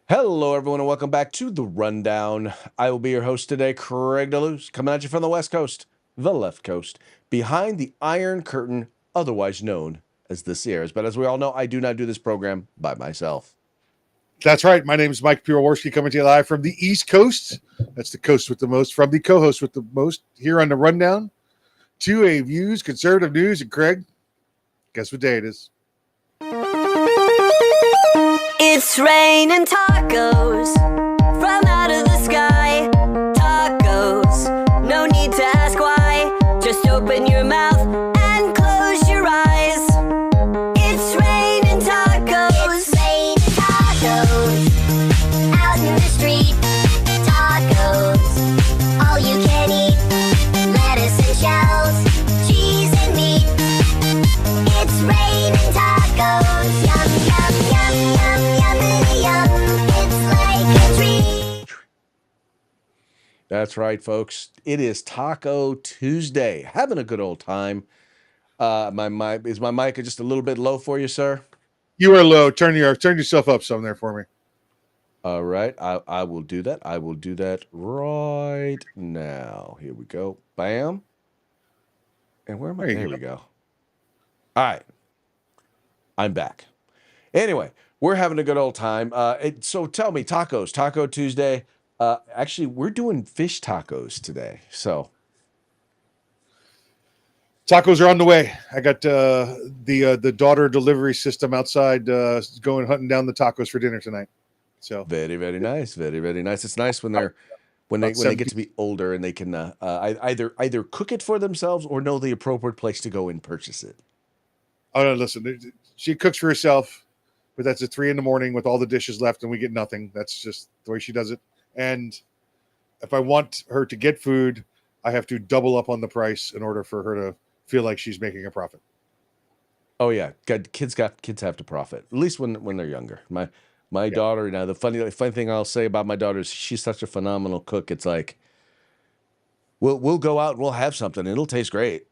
Hello, everyone, and welcome back to The Rundown. I will be your host today, Craig DeLuz, coming at you from the West Coast, the left coast, behind the Iron Curtain, otherwise known as the Sierras. But as we all know, I do not do this program by myself. That's right. My name is Mike Piroworski, coming to you live from the East Coast. That's the coast with the most, from the co-host with the most, here on The Rundown. 2A Views, conservative news, and Craig, guess what day it is? It's raining tacos from out of the sky. Tacos, no need to ask why. Just open your mouth and close your eyes. It's raining tacos. It's raining tacos out in the street. Tacos, all you can eat. Lettuce and shells, cheese and meat. It's raining tacos. Yum, yum, yum, yum. That's right, folks. It is Taco Tuesday. Having a good old time. My mic is my mic just a little bit low for you, sir? You are low. Turn yourself up some there for me. All right. I will do that. I will do that right now. Here we go. Bam. And where am I? There we go. All right. I'm back. Anyway, we're having a good old time. So tell me, tacos, Taco Tuesday. Actually, we're doing fish tacos today. So tacos are on the way. I got the daughter delivery system outside going hunting down the tacos for dinner tonight. So very, very nice. Very, very nice. It's nice when they get to be older and they can either cook it for themselves or know the appropriate place to go and purchase it. Oh no, listen, she cooks for herself, but that's at 3 a.m. with all the dishes left and we get nothing. That's just the way she does it. And if I want her to get food, I have to double up on the price in order for her to feel like she's making a profit. Oh yeah, kids have to profit, at least when they're younger. My daughter, now the funny thing I'll say about my daughter is she's such a phenomenal cook. It's like we'll go out and we'll have something and it'll taste great,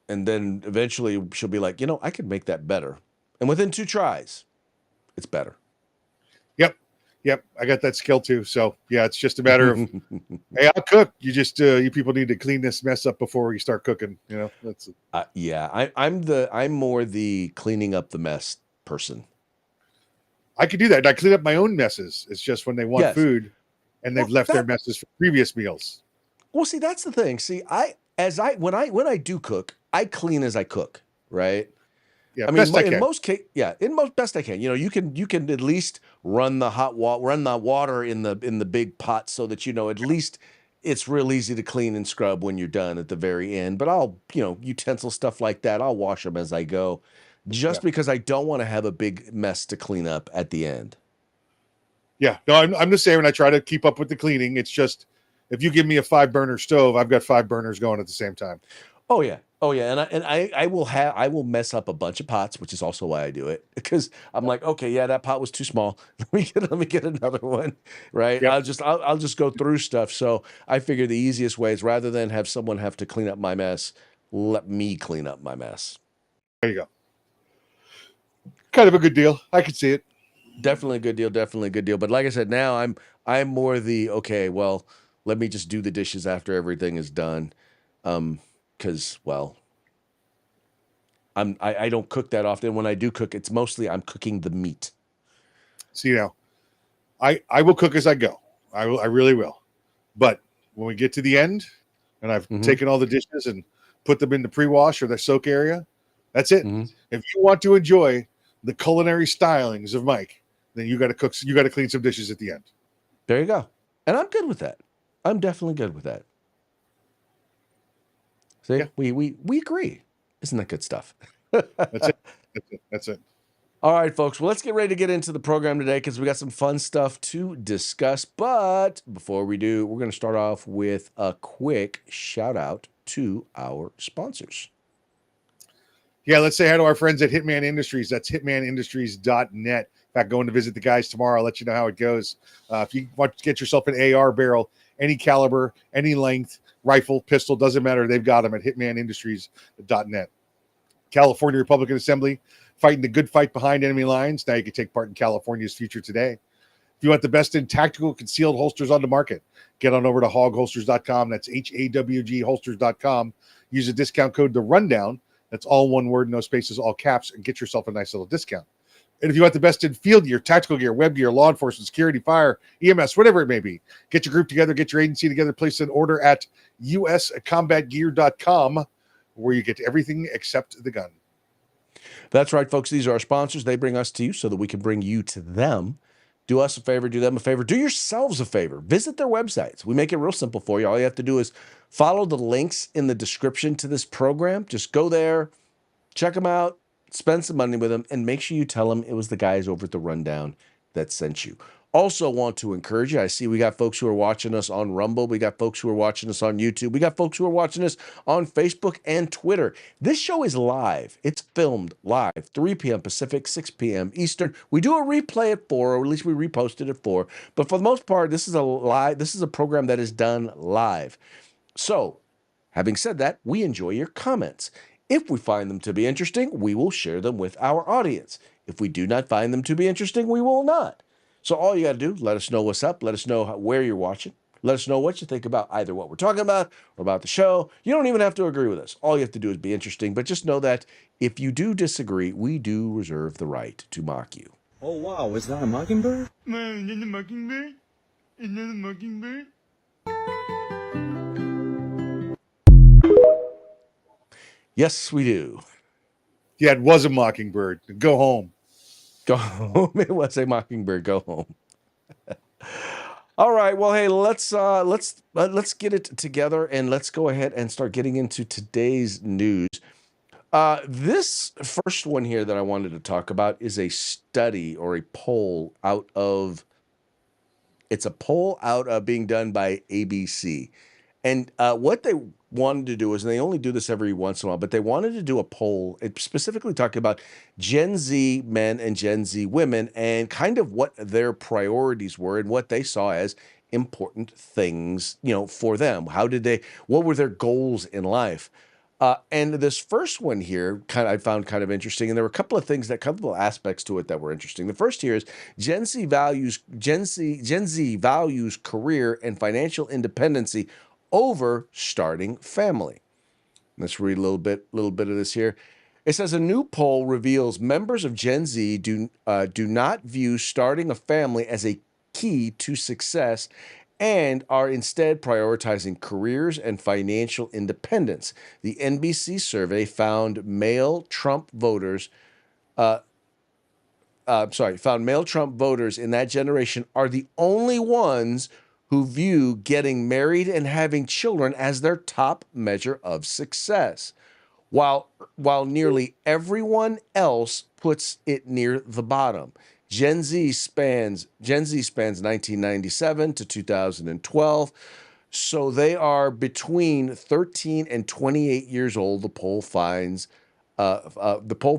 and then eventually she'll be like, I could make that better, and within 2 tries, it's better. Yep, I got that skill too. So yeah, it's just a matter of, hey, I'll cook. You just you people need to clean this mess up before you start cooking. That's I'm more the cleaning up the mess person. I could do that. I clean up my own messes. It's just when they want food, and they've left their messes for previous meals. Well, see, that's the thing. See, when I do cook, I clean as I cook, right? Yeah, I mean, in most cases, best I can. You can at least run the water in the big pot so that at least it's real easy to clean and scrub when you're done at the very end. But I'll utensil stuff like that, I'll wash them as I go, just because I don't want to have a big mess to clean up at the end. Yeah, no, I'm the same, and I try to keep up with the cleaning. It's just if you give me a 5-burner stove, I've got 5 burners going at the same time. Oh yeah, and I will mess up a bunch of pots, which is also why I do it, because I'm like, okay, yeah, that pot was too small. Let me get another one, right? Yep. I'll just go through stuff. So I figure the easiest way is, rather than have someone have to clean up my mess, let me clean up my mess. There you go. Kind of a good deal. I could see it. Definitely a good deal. Definitely a good deal. But like I said, now I'm more the, okay, well, let me just do the dishes after everything is done. Because, well, I don't cook that often. When I do cook, it's mostly I'm cooking the meat. See, now, I will cook as I go. I really will. But when we get to the end, and I've taken all the dishes and put them in the pre-wash or the soak area, that's it. If you want to enjoy the culinary stylings of Mike, then you got to cook. You got to clean some dishes at the end. There you go. And I'm good with that. I'm definitely good with that. See, yeah. we agree. Isn't that good stuff? That's it. That's it. All right, folks. Well, let's get ready to get into the program today because we got some fun stuff to discuss. But before we do, we're going to start off with a quick shout out to our sponsors. Yeah, let's say hi to our friends at Hitman Industries. That's hitmanindustries.net. In fact, going to visit the guys tomorrow. I'll let you know how it goes. If you want to get yourself an AR barrel, any caliber, any length, rifle, pistol, doesn't matter. They've got them at hitmanindustries.net. California Republican Assembly, fighting the good fight behind enemy lines. Now you can take part in California's future today. If you want the best in tactical concealed holsters on the market, get on over to hogholsters.com. That's HAWG holsters.com. Use the discount code The Rundown. That's all one word, no spaces, all caps, and get yourself a nice little discount. And if you want the best in field gear, tactical gear, web gear, law enforcement, security, fire, EMS, whatever it may be, get your group together, get your agency together, place an order at uscombatgear.com, where you get everything except the gun. That's right, folks. These are our sponsors. They bring us to you so that we can bring you to them. Do us a favor, do them a favor, do yourselves a favor. Visit their websites. We make it real simple for you. All you have to do is follow the links in the description to this program. Just go there, check them out, spend some money with them, and make sure you tell them it was the guys over at The Rundown that sent you. Also want to encourage you. I see we got folks who are watching us on Rumble. We got folks who are watching us on YouTube. We got folks who are watching us on Facebook and Twitter. This show is live. It's filmed live, 3 p.m. Pacific, 6 p.m. Eastern. We do a replay at 4, or at least we repost it at 4. But for the most part, this is a program that is done live. So, having said that, we enjoy your comments. If we find them to be interesting, we will share them with our audience. If we do not find them to be interesting, we will not. So all you got to do, let us know what's up. Let us know where you're watching. Let us know what you think about either what we're talking about or about the show. You don't even have to agree with us. All you have to do is be interesting. But just know that if you do disagree, we do reserve the right to mock you. Oh, wow. Is that a mockingbird? Man, is that a mockingbird? Is that a mockingbird? Yes, we do. Yeah, it was a mockingbird. Go home. Go home. It was a mockingbird. Go home. All right. Well, hey, let's get it together and let's go ahead and start getting into today's news. This first one here that I wanted to talk about is a study or a poll out of. It's a poll out of being done by ABC, and what they wanted to do is, and they only do this every once in a while, but they wanted to do a poll, specifically talking about Gen Z men and Gen Z women and kind of what their priorities were and what they saw as important things, for them. What were their goals in life? And this first one here, I found kind of interesting, and there were a couple of aspects to it that were interesting. The first here is Gen Z values career and financial independency over starting family. Let's read a little bit of this here. It says a new poll reveals members of Gen Z do not view starting a family as a key to success and are instead prioritizing careers and financial independence. The NBC survey found male Trump voters in that generation are the only ones who view getting married and having children as their top measure of success, while nearly everyone else puts it near the bottom. Gen Z spans 1997 to 2012, so they are between 13 and 28 years old. The poll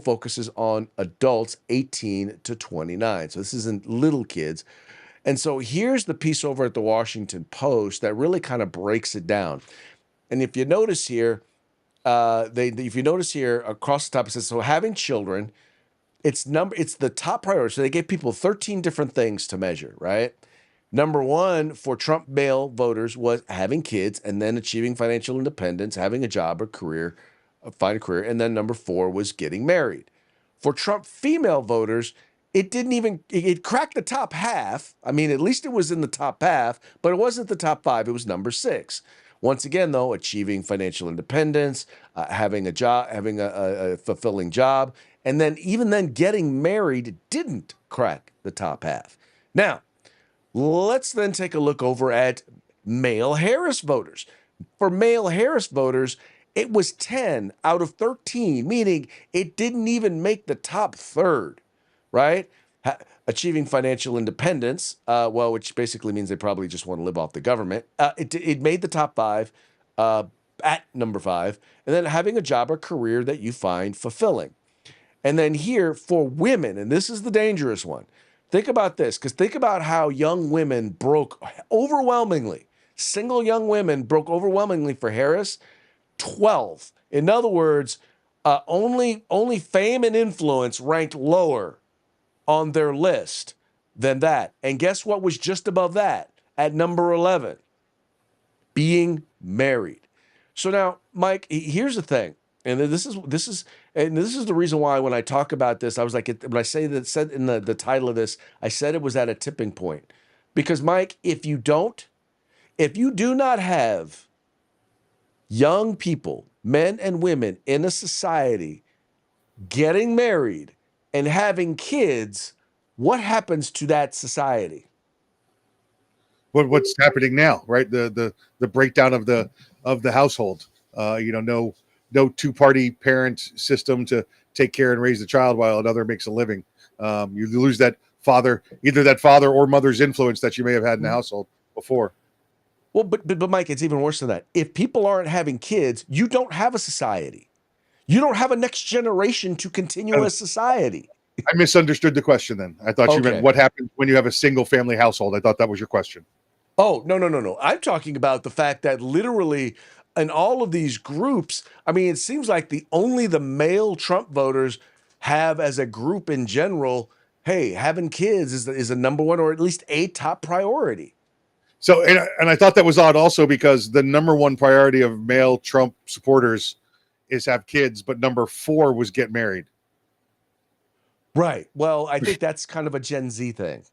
focuses on adults 18 to 29. So this isn't little kids. And so here's the piece over at the Washington Post that really kind of breaks it down. And if you notice here, across the top, it says, so having children, it's the top priority. So they gave people 13 different things to measure, right? Number one for Trump male voters was having kids and then achieving financial independence, having a job or career, find a career. And then number 4 was getting married. For Trump female voters, it cracked the top half. I mean, at least it was in the top half, but it wasn't the top 5. It was number 6. Once again, though, achieving financial independence, having a job, having a fulfilling job, and then even then getting married didn't crack the top half. Now, let's then take a look over at male Harris voters. For male Harris voters, it was 10 out of 13, meaning it didn't even make the top third, right? Achieving financial independence, which basically means they probably just want to live off the government. It made the top 5 at number 5. And then having a job or career that you find fulfilling. And then here for women, and this is the dangerous one. Think about this, because think about how young women broke overwhelmingly. Single young women broke overwhelmingly for Harris, 12. In other words, only fame and influence ranked lower on their list than that. And guess what was just above that at number 11? Being married. So now, Mike, here's the thing. And this is the reason why when I talk about this, I was like, when I say that, said in the title of this, I said it was at a tipping point. Because Mike, if you do not have young people, men and women in a society getting married and having kids, what happens to that society? What's happening now, right? The breakdown of the household. No two-party parent system to take care and raise the child while another makes a living. You lose that either that father or mother's influence that you may have had in the household before. Well, but Mike, it's even worse than that. If people aren't having kids, you don't have a society. You don't have a next generation to continue a society. I misunderstood the question then. I thought you meant Okay. what happens when you have a single family household. I thought that was your question. Oh, no. I'm talking about the fact that literally in all of these groups, I mean, it seems like only the male Trump voters have as a group in general, hey, having kids is a number one or at least a top priority. So, and I thought that was odd also because the number one priority of male Trump supporters is have kids, but number 4 was get married. Right. Well, I think that's kind of a Gen Z thing.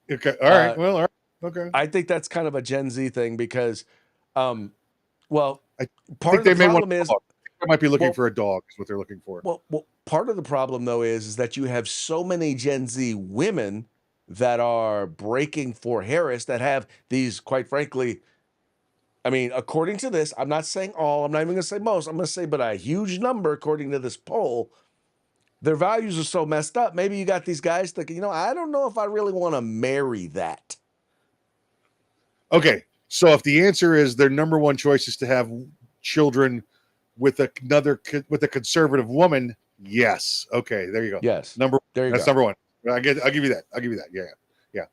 Okay. All right. Well, all right. Okay. I think that's kind of a Gen Z thing because, well, I part of the problem is they might be looking for a dog. Is what they're looking for. Well, part of the problem though is that you have so many Gen Z women that are breaking for Harris that have these, quite frankly, I mean, according to this, I'm not saying all, I'm not even going to say most, I'm going to say, but a huge number, according to this poll, their values are so messed up. Maybe you got these guys thinking, I don't know if I really want to marry that. Okay. So if the answer is their number one choice is to have children with a conservative woman, yes. Okay, there you go. Yes. That's number one. I'll give you that. Yeah.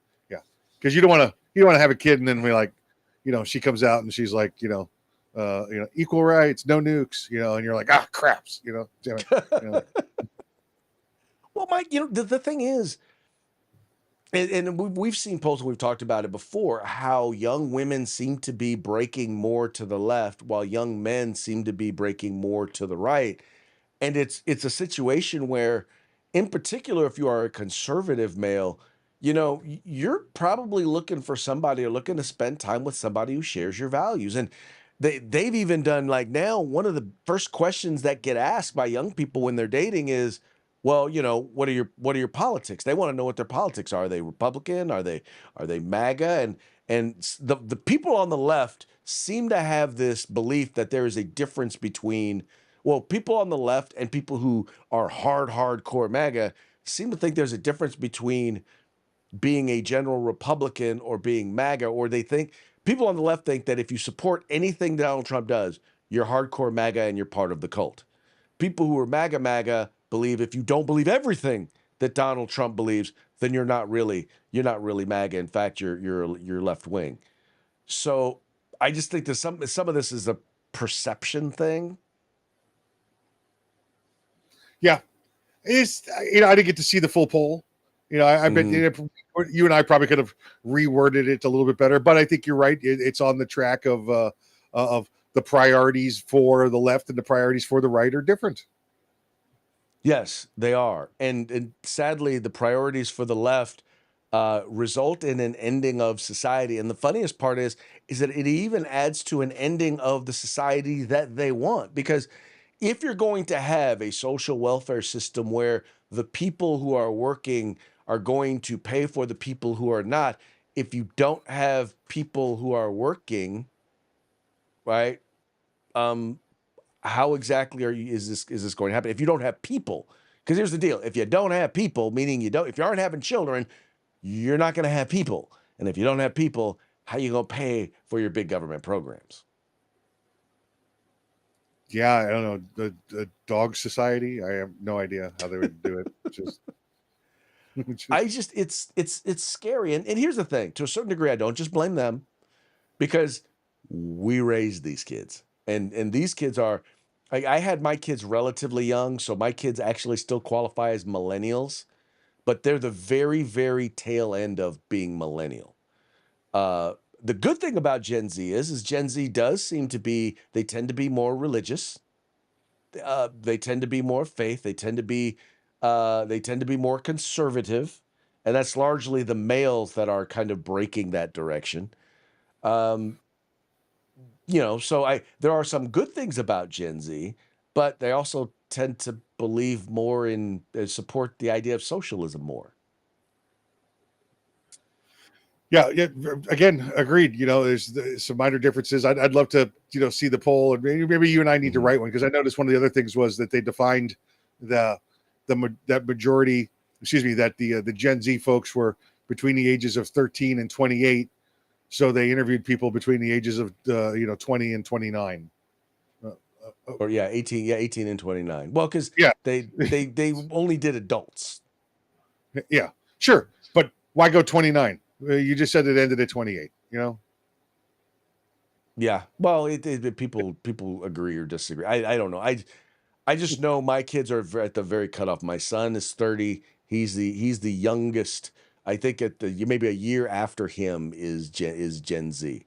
Because you don't want to have a kid and then she comes out and she's like, equal rights, no nukes, and you're like, craps, damn it. Well, Mike, the thing is, and we've seen polls, we've talked about it before, how young women seem to be breaking more to the left while young men seem to be breaking more to the right. And it's a situation where, in particular, if you are a conservative male, you're probably looking for somebody or looking to spend time with somebody who shares your values. And they've even done now, one of the first questions that get asked by young people when they're dating is, well, what are your politics? They want to know what their politics are. Are they Republican? Are they MAGA? And the people on the left seem to have this belief that there is a difference between, well, people on the left and people who are hardcore MAGA seem to think there's a difference between being a general Republican or being MAGA, or they think people on the left think that if you support anything Donald Trump does, you're hardcore MAGA and you're part of the cult. People who are MAGA believe if you don't believe everything that Donald Trump believes, then you're not really MAGA. In fact, you're left wing. So I just think that some of this is a perception thing. Yeah, it's I didn't get to see the full poll. I bet you and I probably could have reworded it a little bit better, but I think you're right. It's on the track of the priorities for the left and the priorities for the right are different. Yes, they are. And sadly, the priorities for the left result in an ending of society. And the funniest part is that it even adds to an ending of the society that they want. Because if you're going to have a social welfare system where the people who are working are going to pay for the people who are not, if you don't have people who are working, right? How exactly is this going to happen if you don't have people? Because here's the deal: if you don't have people, meaning if you aren't having children, you're not going to have people, and if you don't have people, how are you going to pay for your big government programs? Yeah, I don't know, the dog society. I have no idea how they would do it. It's scary, and here's the thing: to a certain degree, I don't just blame them, because we raised these kids, and these kids are. I had my kids relatively young, so my kids actually still qualify as millennials. but they're the very, very tail end of being millennial. The good thing about Gen Z is Gen Z does seem to be, they tend to be more religious. They tend to be more faith. They tend to be more conservative, and that's largely the males that are kind of breaking that direction. Um, so there are some good things about Gen Z, but they also tend to believe more in support the idea of socialism more. Yeah, yeah. Again, agreed. There's some minor differences. I'd love to, see the poll, and maybe you and I need to write one, because I noticed one of the other things was that they defined that majority. Excuse me, that the Gen Z folks were between the ages of 13 and 28. So they interviewed people between the ages of 20 and 29. Or 18 and 29. Well, because Yeah, they only did adults. yeah, sure, but why go 29? You just said it ended at 28. Yeah. Well, people agree or disagree. I don't know. I just know my kids are at the very cutoff. My son is 30. He's the youngest. I think maybe a year after him is Gen Z.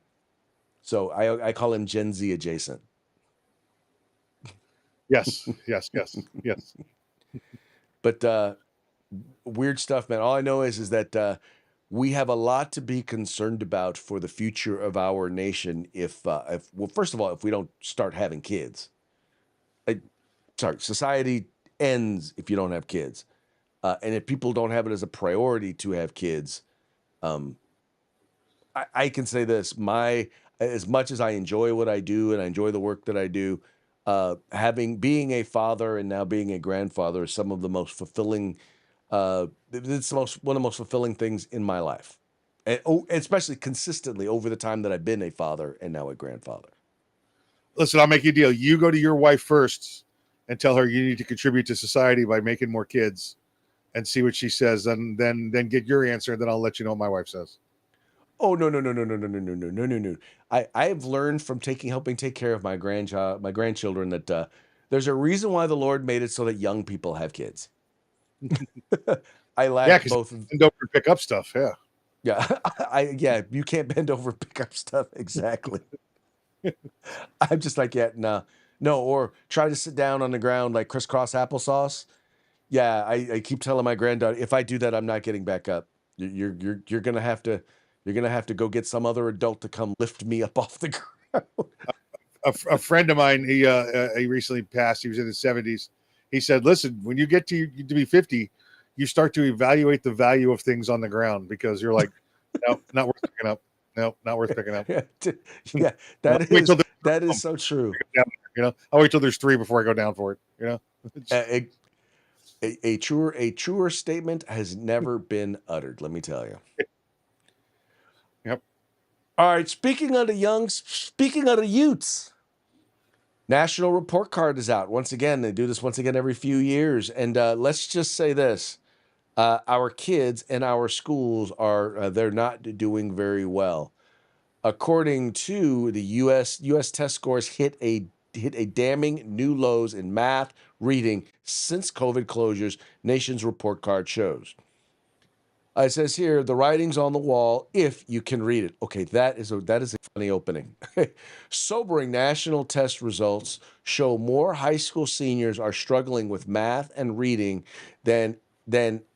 So I call him Gen Z adjacent. Yes, yes, yes, yes. But weird stuff, man. All I know is that we have a lot to be concerned about for the future of our nation. If well, first of all, if we don't start having kids, society ends if you don't have kids, and if people don't have it as a priority to have kids, um, I can say this: as much as I enjoy what I do and I enjoy the work that I do, being a father and now being a grandfather is some of the most fulfilling. It's one of the most fulfilling things in my life, and especially consistently over the time that I've been a father and now a grandfather. Listen, I'll make you a deal. You go to your wife first and tell her you need to contribute to society by making more kids, and see what she says, and then get your answer. And then I'll let you know what my wife says. Oh no. I've learned from helping take care of my grandchildren that there's a reason why the Lord made it so that young people have kids. I Yeah, lack because both. you can go pick up stuff. Yeah. Yeah, you can't bend over and pick up stuff. Exactly. I'm just like, yeah, no, or try to sit down on the ground like crisscross applesauce. Yeah, I keep telling my granddaughter, if I do that, I'm not getting back up. You're gonna have to go get some other adult to come lift me up off the ground. A friend of mine, he recently passed. He was in his 70s. He said, "Listen, when you get to be 50, you start to evaluate the value of things on the ground, because you're like, no, not worth picking up. No, not worth picking up. Yeah, I'll wait till that is so true. I'll wait till there's 3 before I go down for it. A truer statement has never been uttered. Let me tell you. Yep. All right. Speaking of the youths, National Report Card is out once again. They do this once again every few years, and let's just say this: our kids and our schools they're not doing very well. According to the U.S. test scores hit a damning new lows in math, reading since COVID closures. Nation's report card shows. It says here, the writing's on the wall if you can read it. Okay, that is a funny opening. Sobering national test results show more high school seniors are struggling with math and reading than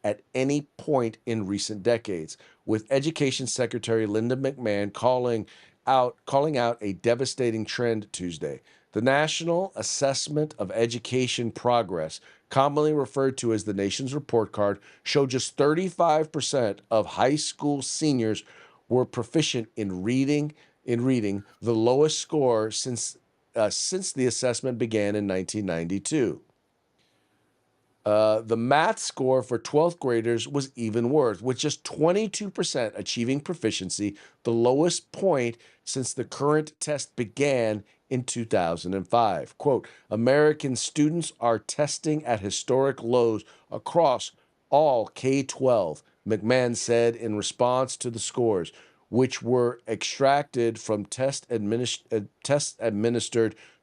at any point in recent decades, with Education Secretary Linda McMahon calling out a devastating trend Tuesday. The National Assessment of Education Progress, commonly referred to as the nation's report card, showed just 35% of high school seniors were proficient in reading, the lowest score since the assessment began in 1992. The math score for 12th graders was even worse, with just 22% achieving proficiency, the lowest point since the current test began in 2005. Quote, American students are testing at historic lows across all K-12, McMahon said in response to the scores, which were extracted from tests administered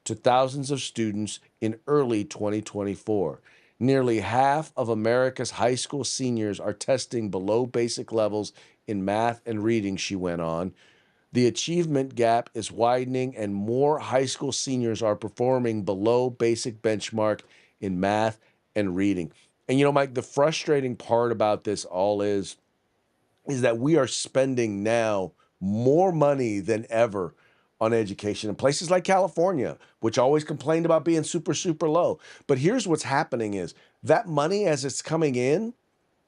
to thousands of students in early 2024. Nearly half of America's high school seniors are testing below basic levels in math and reading, she went on. The achievement gap is widening, and more high school seniors are performing below basic benchmark in math and reading. And Mike, the frustrating part about this all is that we are spending now more money than ever on education in places like California, which always complained about being super, super low. But here's what's happening is that money as it's coming in,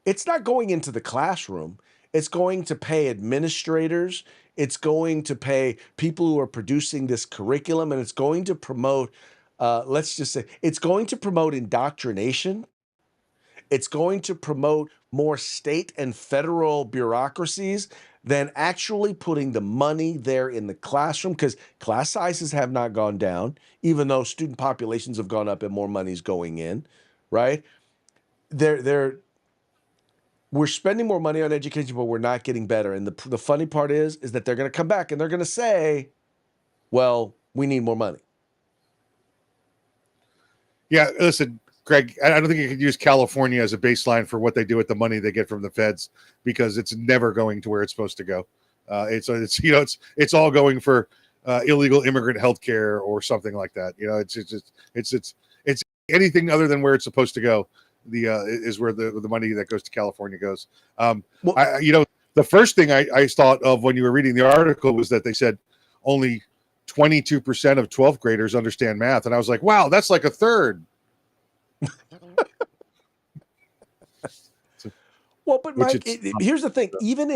it's not going into the classroom. It's going to pay administrators. It's going to pay people who are producing this curriculum, and it's going to promote, let's just say, it's going to promote indoctrination. It's going to promote more state and federal bureaucracies than actually putting the money there in the classroom, because class sizes have not gone down, even though student populations have gone up and more money is going in, right? We're spending more money on education, but we're not getting better. And the funny part is that they're going to come back and they're going to say, well, we need more money. Yeah, listen, Greg, I don't think you could use California as a baseline for what they do with the money they get from the feds, because it's never going to where it's supposed to go. It's all going for illegal immigrant health care or something like that. It's anything other than where it's supposed to go. Is where the money that goes to California goes. The first thing I thought of when you were reading the article was that they said only 22% of 12th graders understand math, and I was like, wow, that's like a third. Well, but Mike, here's the thing: even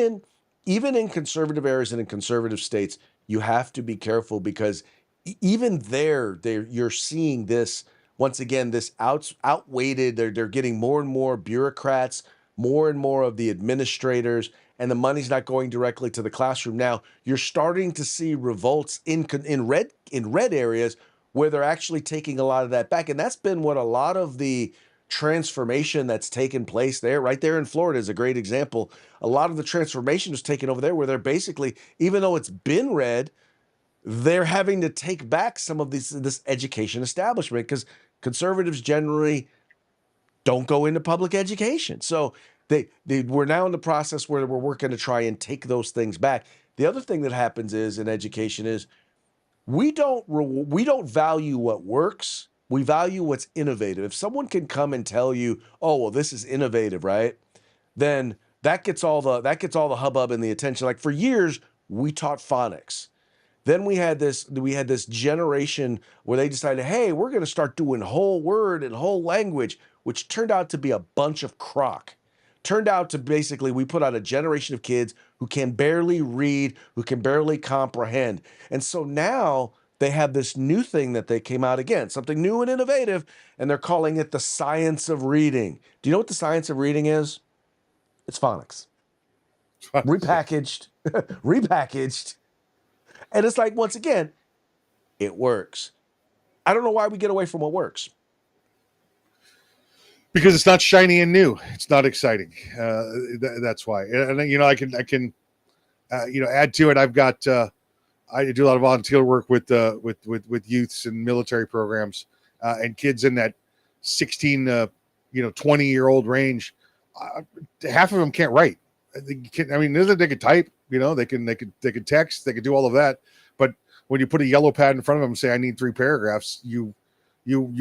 in conservative areas and in conservative states, you have to be careful, because even there, you're seeing this once again. This outweighted. They're getting more and more bureaucrats, more and more of the administrators, and the money's not going directly to the classroom. Now you're starting to see revolts in red areas where they're actually taking a lot of that back, and that's been what a lot of the transformation that's taken place there. Right there in Florida is a great example. A lot of the transformation was taken over there, where they're basically, even though it's been red, they're having to take back some of this education establishment, because conservatives generally don't go into public education. So we're now in the process where we're working to try and take those things back. The other thing that happens is in education is we don't value what works. We value what's innovative. If someone can come and tell you, "Oh, well, this is innovative," right? Then that gets all the hubbub and the attention. Like for years, we taught phonics. Then we had this generation where they decided, hey, we're going to start doing whole word and whole language, which turned out to be a bunch of crock. Turned out to basically, we put out a generation of kids who can barely read, who can barely comprehend. And so now they have this new thing that they came out again, something new and innovative, and they're calling it the science of reading. Do you know what the science of reading is? It's phonics. Repackaged, repackaged. And it's like, once again, it works. I don't know why we get away from what works. Because it's not shiny and new. It's not exciting. That's why. And I can add to it. I've got I do a lot of volunteer work with youths and military programs and kids in that 16 20-year-old range. Half of them can't write. They can type. They can text. They can do all of that. But when you put a yellow pad in front of them and say, "I need 3 paragraphs," you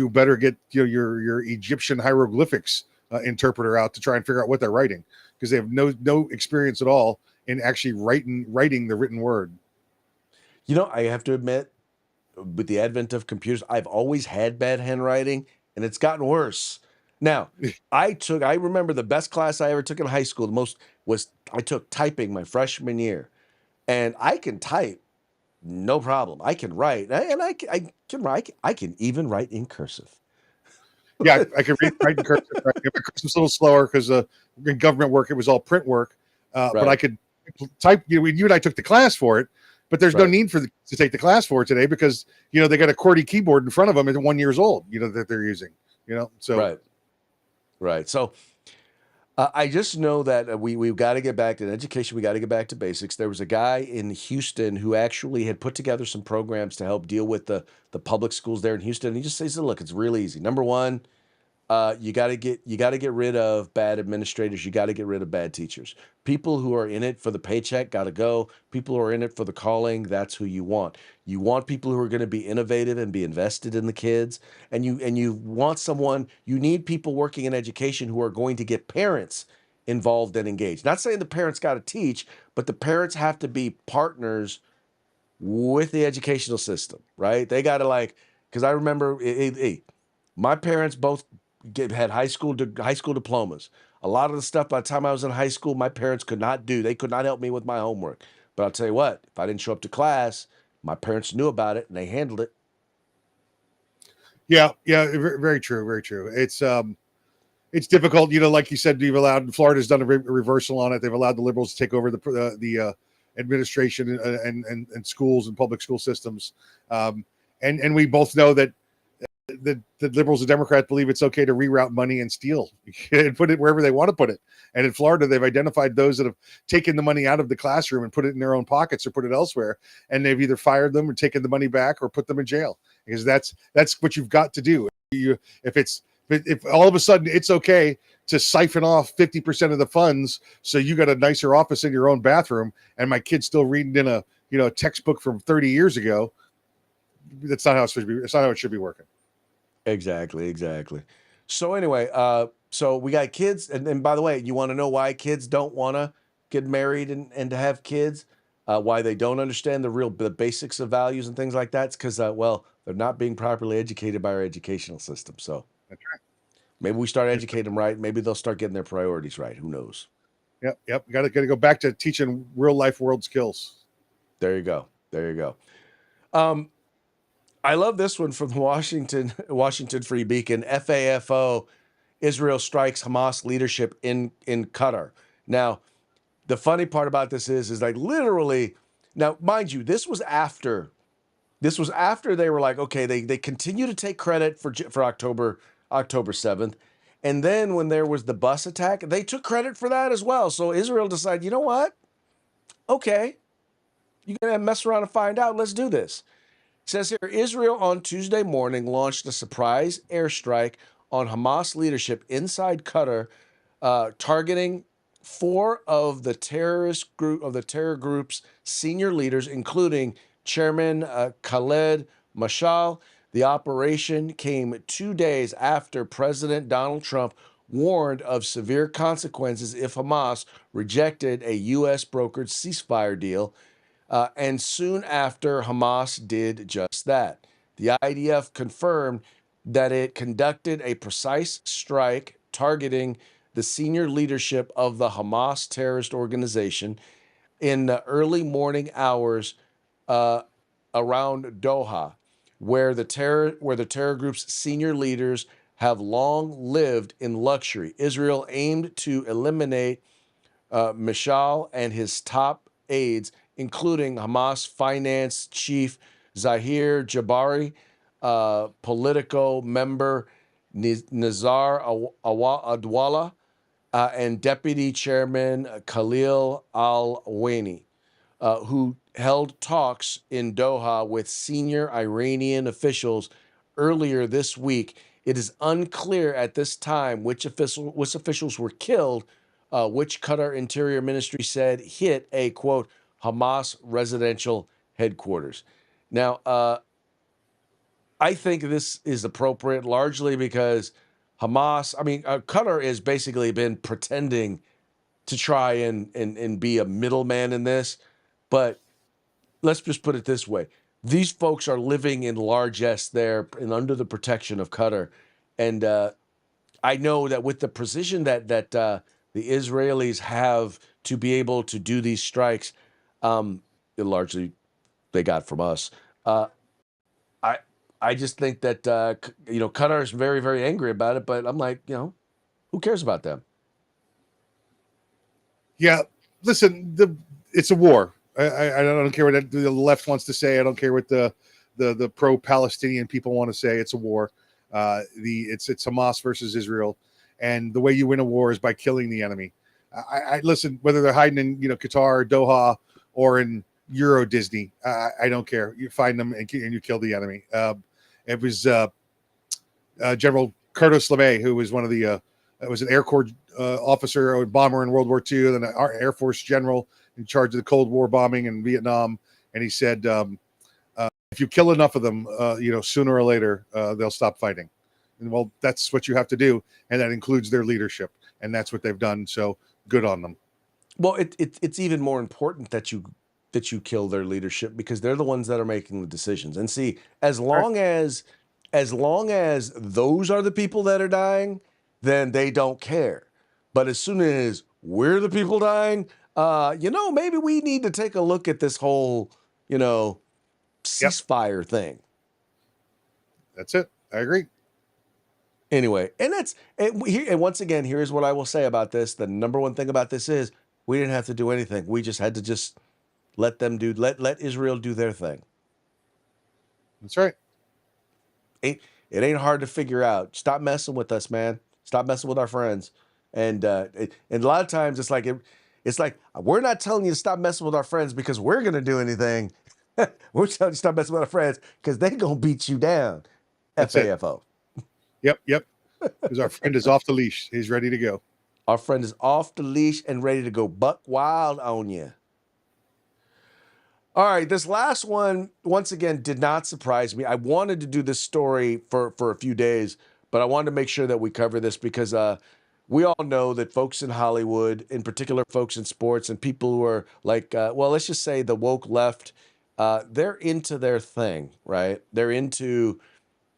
better get your Egyptian hieroglyphics interpreter out to try and figure out what they're writing, because they have no experience at all in actually writing the written word. I have to admit, with the advent of computers, I've always had bad handwriting, and it's gotten worse. Now, I remember the best class I ever took in high school. I took typing my freshman year, and I can type, no problem. I can write, and I can write. I can even write in cursive. Yeah, I can write in cursive. Right? My cursive's a little slower because in government work it was all print work, but I could type. You and I took the class for it, but there's no need to take the class for it today, because they got a QWERTY keyboard in front of them at 1 year old. That they're using. So right. So I just know that we've got to get back to education. We got to get back to basics. There was a guy in Houston who actually had put together some programs to help deal with the public schools there in Houston. And he just says, look, it's real easy. Number one, You got to get rid of bad administrators. You got to get rid of bad teachers. People who are in it for the paycheck got to go. People who are in it for the calling, that's who you want. You want people who are going to be innovative and be invested in the kids. And you want someone, you need people working in education who are going to get parents involved and engaged. Not saying the parents got to teach, but the parents have to be partners with the educational system, right? They got to because I remember my parents both had high school diplomas. A lot of the stuff by the time I was in high school, my parents could not do. They could not help me with my homework. But I'll tell you what, if I didn't show up to class, my parents knew about it and they handled it. Yeah, very true, very true. It's difficult, like you said. Florida's done a reversal on it. They've allowed the liberals to take over the administration and schools and public school systems. And we both know that the liberals and Democrats believe it's okay to reroute money and steal and put it wherever they want to put it. And in Florida, they've identified those that have taken the money out of the classroom and put it in their own pockets or put it elsewhere. And they've either fired them or taken the money back or put them in jail, because that's what you've got to do. If all of a sudden it's okay to siphon off 50% of the funds, so you got a nicer office in your own bathroom, and my kid's still reading in a textbook from 30 years ago, that's not how it should be. It's not how it should be working. Exactly. So anyway, so we got kids, and by the way, you want to know why kids don't want to get married and to have kids? Why they don't understand the basics of values and things like that? It's because they're not being properly educated by our educational system. So That's right. maybe we start educating them right. Maybe they'll start getting their priorities right. Who knows? Yep. Got to go back to teaching real life world skills. There you go. I love this one from Washington Free Beacon. FAFO, Israel strikes Hamas leadership in Qatar. Now, the funny part about this is like literally, now mind you, this was after they were like, okay, they continue to take credit for October 7th. And then when there was the bus attack, they took credit for that as well. So Israel decided, you know what? Okay, you're going to mess around and find out. Let's do this. It says here, Israel on Tuesday morning launched a surprise airstrike on Hamas leadership inside Qatar, targeting four of the terror group's senior leaders, including Chairman Khaled Mashal. The operation came 2 days after President Donald Trump warned of severe consequences if Hamas rejected a U.S. brokered ceasefire deal. And soon after, Hamas did just that. The IDF confirmed that it conducted a precise strike targeting the senior leadership of the Hamas terrorist organization in the early morning hours around Doha, where the terror group's senior leaders have long lived in luxury. Israel aimed to eliminate Mishal and his top aides, including Hamas finance chief Zahir Jabari, Politico member Nizar Adwala, and deputy chairman Khalil Al-Wani, who held talks in Doha with senior Iranian officials earlier this week. It is unclear at this time which officials were killed, which Qatar Interior Ministry said hit a, quote, Hamas residential headquarters. Now, I think this is appropriate largely because Qatar has basically been pretending to try and be a middleman in this. But let's just put it this way. These folks are living in largesse there and under the protection of Qatar. And I know that with the precision that the Israelis have to be able to do these strikes, largely they got from us. I just think that Qatar is very, very angry about it. But I'm like, who cares about them? Yeah, listen, it's a war. I don't care what the left wants to say. I don't care what the pro-Palestinian people want to say. It's a war. It's Hamas versus Israel, and the way you win a war is by killing the enemy. I listen, whether they're hiding in Qatar, Doha, or in Euro Disney. I don't care. You find them and you kill the enemy. It was General Curtis LeMay, who was one of the was an Air Corps officer or bomber in World War II, and then an Air Force general in charge of the Cold War bombing in Vietnam. And he said, if you kill enough of them, sooner or later they'll stop fighting. And well, that's what you have to do, and that includes their leadership, and that's what they've done. So good on them. Well, it's even more important that you kill their leadership, because they're the ones that are making the decisions. And see, as long as those are the people that are dying, then they don't care. But as soon as we're the people dying, maybe we need to take a look at this whole, ceasefire thing. That's it. I agree. Anyway, and once again, here's what I will say about this. The number one thing about this is we didn't have to do anything. We just had to let Israel do their thing. That's right. It ain't hard to figure out. Stop messing with us, man. Stop messing with our friends. And a lot of times it's like we're not telling you to stop messing with our friends because we're gonna do anything. We're telling you to stop messing with our friends because they're gonna beat you down. That's FAFO. Yep. Because our friend is off the leash. He's ready to go. Our friend is off the leash and ready to go buck wild on you. All right, this last one, once again, did not surprise me. I wanted to do this story for a few days, but I wanted to make sure that we cover this because we all know that folks in Hollywood, in particular folks in sports, and people who are like, let's just say the woke left, they're into their thing, right? They're into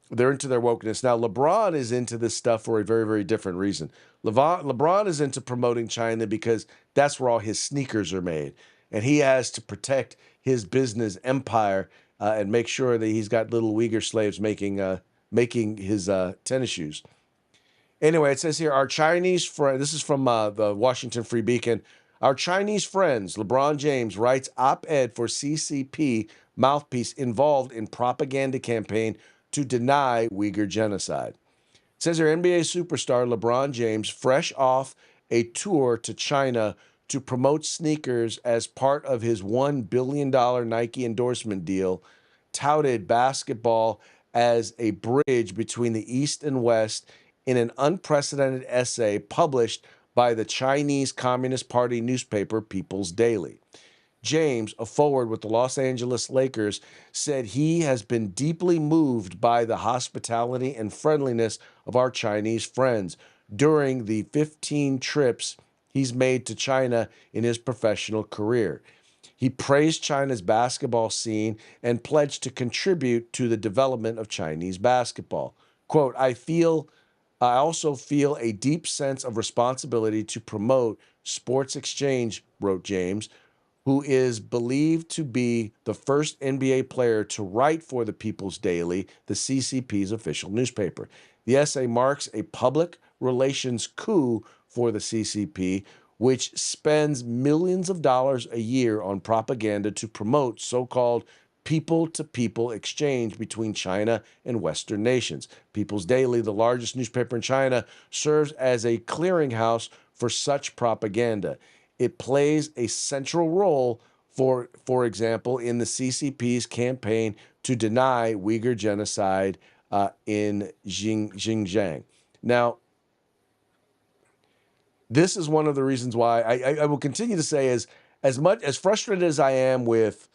their wokeness. Now, LeBron is into this stuff for a very, very different reason. LeBron is into promoting China because that's where all his sneakers are made. And he has to protect his business empire and make sure that he's got little Uyghur slaves making his tennis shoes. Anyway, it says here, our Chinese friend, this is from the Washington Free Beacon, our Chinese friends, LeBron James writes op-ed for CCP mouthpiece involved in propaganda campaign to deny Uyghur genocide. It says here, NBA superstar LeBron James, fresh off a tour to China to promote sneakers as part of his $1 billion Nike endorsement deal, touted basketball as a bridge between the East and West in an unprecedented essay published by the Chinese Communist Party newspaper People's Daily. James, a forward with the Los Angeles Lakers, said he has been deeply moved by the hospitality and friendliness of our Chinese friends during the 15 trips he's made to China in his professional career. He praised China's basketball scene and pledged to contribute to the development of Chinese basketball. Quote, I also feel a deep sense of responsibility to promote sports exchange, wrote James, who is believed to be the first NBA player to write for the People's Daily, the CCP's official newspaper. The essay marks a public relations coup for the CCP, which spends millions of dollars a year on propaganda to promote so-called people-to-people exchange between China and Western nations. People's Daily, the largest newspaper in China, serves as a clearinghouse for such propaganda. It plays a central role, for example, in the CCP's campaign to deny Uyghur genocide in Xinjiang. Now, this is one of the reasons why I will continue to say as much as frustrated as I am with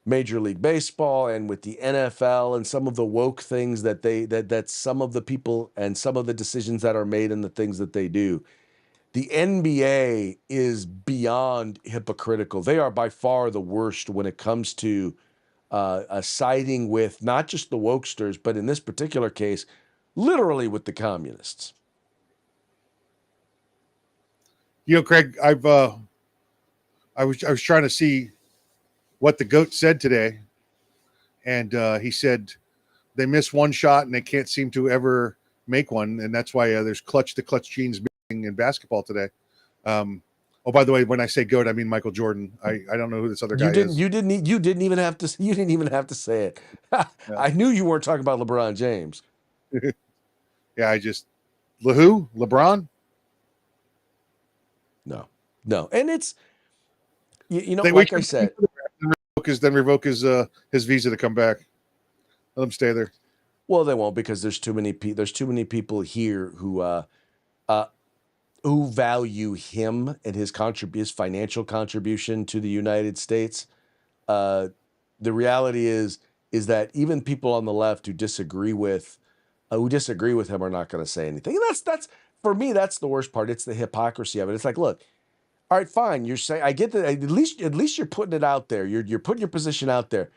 Major League Baseball and with the NFL and some of the woke things that some of the people and some of the decisions that are made and the things that they do. The NBA is beyond hypocritical. They are by far the worst when it comes to siding with not just the wokesters, but in this particular case, literally with the communists. Craig, I was trying to see what the GOAT said today, and he said they miss one shot and they can't seem to ever make one, and that's why there's clutch genes in basketball today. By the way, when I say GOAT, I mean Michael Jordan. I don't know who this other guy is. You didn't even have to say it. Yeah. I knew you weren't talking about LeBron James. Yeah, who? LeBron? No, and it's like I said, revoke his visa to come back. Let him stay there. Well, they won't because there's too many people here who value him and his financial contribution to the United States. The reality is that even people on the left who disagree with him are not going to say anything. And that's for me, that's the worst part. It's the hypocrisy of it. It's like, look, all right, fine. You're saying, I get that. At least you're putting it out there. You're putting your position out there.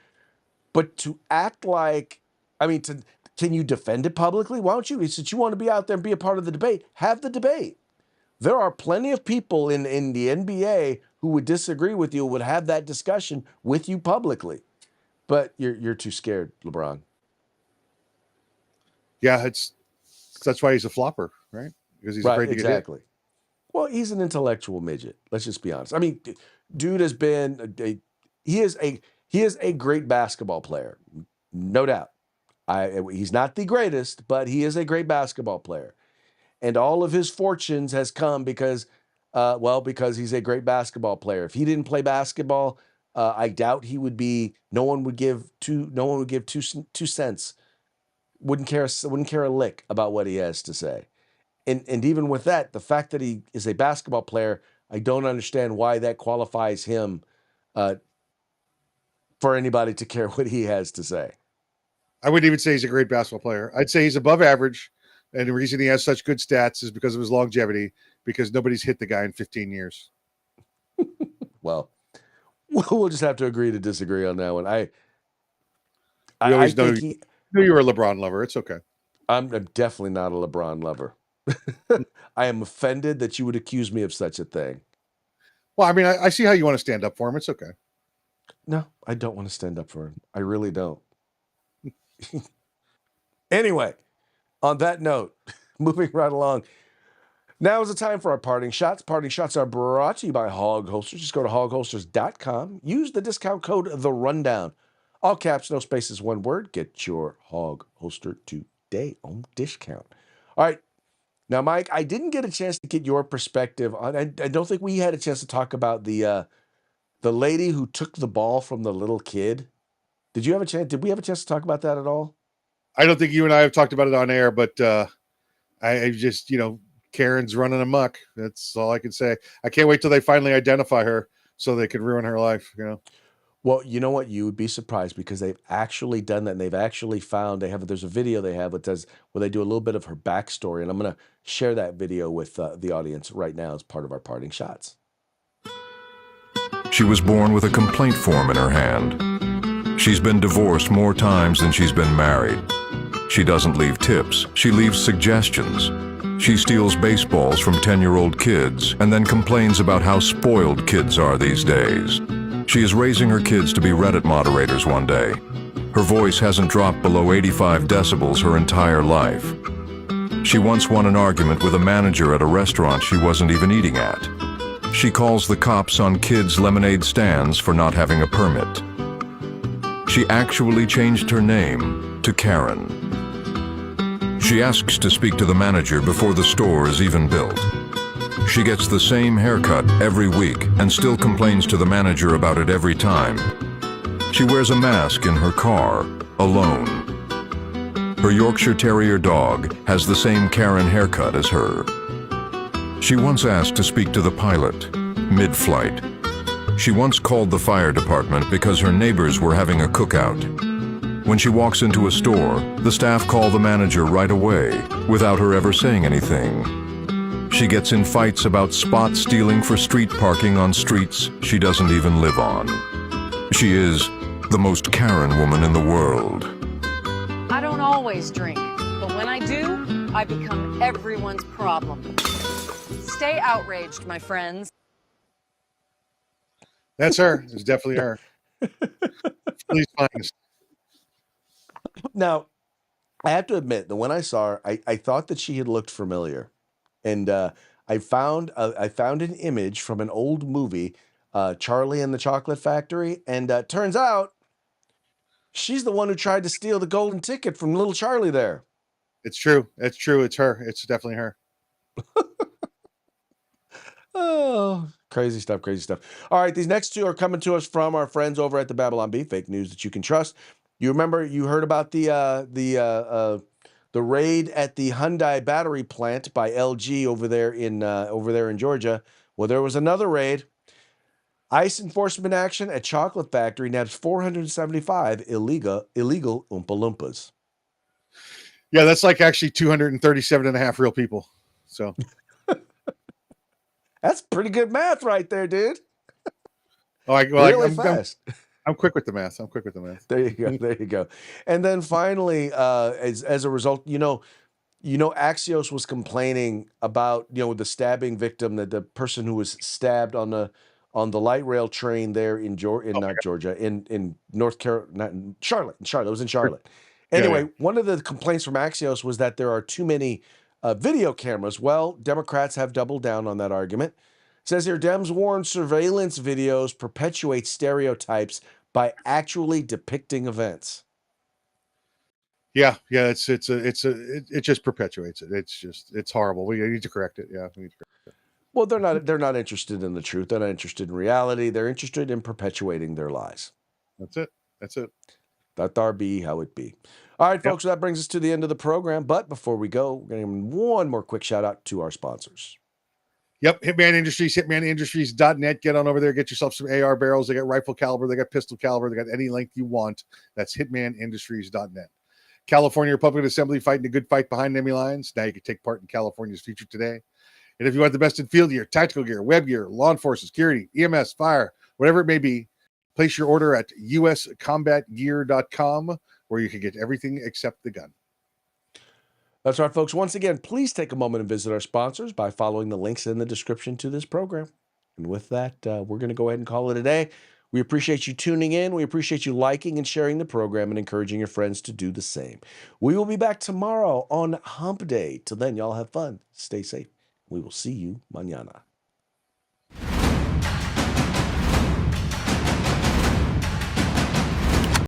But to act like, can you defend it publicly? Why don't you? Since you want to be out there and be a part of the debate, have the debate. There are plenty of people in the NBA who would disagree with you, would have that discussion with you publicly. But you're too scared, LeBron. Yeah, that's why he's a flopper, right? Because he's afraid to get hit. Exactly. Well, he's an intellectual midget. Let's just be honest. I mean, dude has been he is a great basketball player, no doubt. He's not the greatest, but he is a great basketball player, and all of his fortunes has come because he's a great basketball player. If he didn't play basketball, I doubt he would be. No one would give two cents. Wouldn't care a lick about what he has to say. And even with that, the fact that he is a basketball player, I don't understand why that qualifies him for anybody to care what he has to say. I wouldn't even say he's a great basketball player. I'd say he's above average. And the reason he has such good stats is because of his longevity, because nobody's hit the guy in 15 years. Well, we'll just have to agree to disagree on that one. I always know you're a LeBron lover. It's okay. I'm definitely not a LeBron lover. I am offended that you would accuse me of such a thing. Well, I mean, I see how you want to stand up for him. It's okay. No, I don't want to stand up for him. I really don't. Anyway, on that note, moving right along. Now is the time for our parting shots. Parting shots are brought to you by Hog Holsters. Just go to hogholsters.com. Use the discount code The Rundown. All caps, no spaces, one word. Get your Hog Holster today on discount. All right. Now, Mike, I didn't get a chance to get your perspective on. I don't think we had a chance to talk about the lady who took the ball from the little kid. Did we have a chance to talk about that at all? I don't think you and I have talked about it on air, but I just, Karen's running amok. That's all I can say. I can't wait till they finally identify her so they could ruin her life, Well, you know what? You would be surprised because they've actually done that. And they've actually found there's a video they have where they do a little bit of her backstory. And I'm going to share that video with the audience right now as part of our parting shots. She was born with a complaint form in her hand. She's been divorced more times than she's been married. She doesn't leave tips. She leaves suggestions. She steals baseballs from 10-year-old kids and then complains about how spoiled kids are these days. She is raising her kids to be Reddit moderators one day. Her voice hasn't dropped below 85 decibels her entire life. She once won an argument with a manager at a restaurant she wasn't even eating at. She calls the cops on kids' lemonade stands for not having a permit. She actually changed her name to Karen. She asks to speak to the manager before the store is even built. She gets the same haircut every week and still complains to the manager about it every time. She wears a mask in her car, alone. Her Yorkshire Terrier dog has the same Karen haircut as her. She once asked to speak to the pilot, mid-flight. She once called the fire department because her neighbors were having a cookout. When she walks into a store, the staff call the manager right away without her ever saying anything. She gets in fights about spot stealing for street parking on streets she doesn't even live on. She is the most Karen woman in the world. I don't always drink, but when I do, I become everyone's problem. Stay outraged, my friends. That's her. It's definitely her. Please find us. Now, I have to admit that when I saw her, I thought that she had looked familiar. And I found an image from an old movie, Charlie and the Chocolate Factory. And turns out she's the one who tried to steal the golden ticket from little Charlie there. It's true. It's true. It's her. It's definitely her. Oh, crazy stuff. All right, these next two are coming to us from our friends over at the Babylon Bee, fake news that you can trust. You remember you heard about the raid at the Hyundai battery plant by LG over there in Georgia. Well, there was another raid. ICE enforcement action at chocolate factory nabs 475 illegal Oompa Loompas. Yeah, that's like actually 237 and a half real people. So That's pretty good math right there, dude. I'm fast. I'm quick with the math. There you go. There you go. And then finally, as a result, Axios was complaining about the stabbing victim, the person who was stabbed on the light rail train there in not Georgia, in North Carolina, not in Charlotte. Charlotte, it was in Charlotte. Anyway, one of the complaints from Axios was that there are too many video cameras. Well, Democrats have doubled down on that argument. It says here, Dems warn surveillance videos perpetuate stereotypes by actually depicting events. Yeah, it just perpetuates it. It's horrible. We need to correct it. Yeah, we need to correct it. Well, they're not interested in the truth. They're not interested in reality. They're interested in perpetuating their lies. That's it. That there be how it be. All right, folks, that brings us to the end of the program. But before we go, we're going to give one more quick shout out to our sponsors. Yep, Hitman Industries, hitmanindustries.net. Get on over there, get yourself some AR barrels. They got rifle caliber, they got pistol caliber, they got any length you want. That's hitmanindustries.net. California Republican Assembly fighting a good fight behind enemy lines. Now you can take part in California's future today. And if you want the best in field gear, tactical gear, web gear, law enforcement, security, EMS, fire, whatever it may be, place your order at uscombatgear.com, where you can get everything except the gun. That's right, folks. Once again, please take a moment and visit our sponsors by following the links in the description to this program. And with that, we're going to go ahead and call it a day. We appreciate you tuning in. We appreciate you liking and sharing the program and encouraging your friends to do the same. We will be back tomorrow on Hump Day. Till then, y'all have fun. Stay safe. We will see you mañana.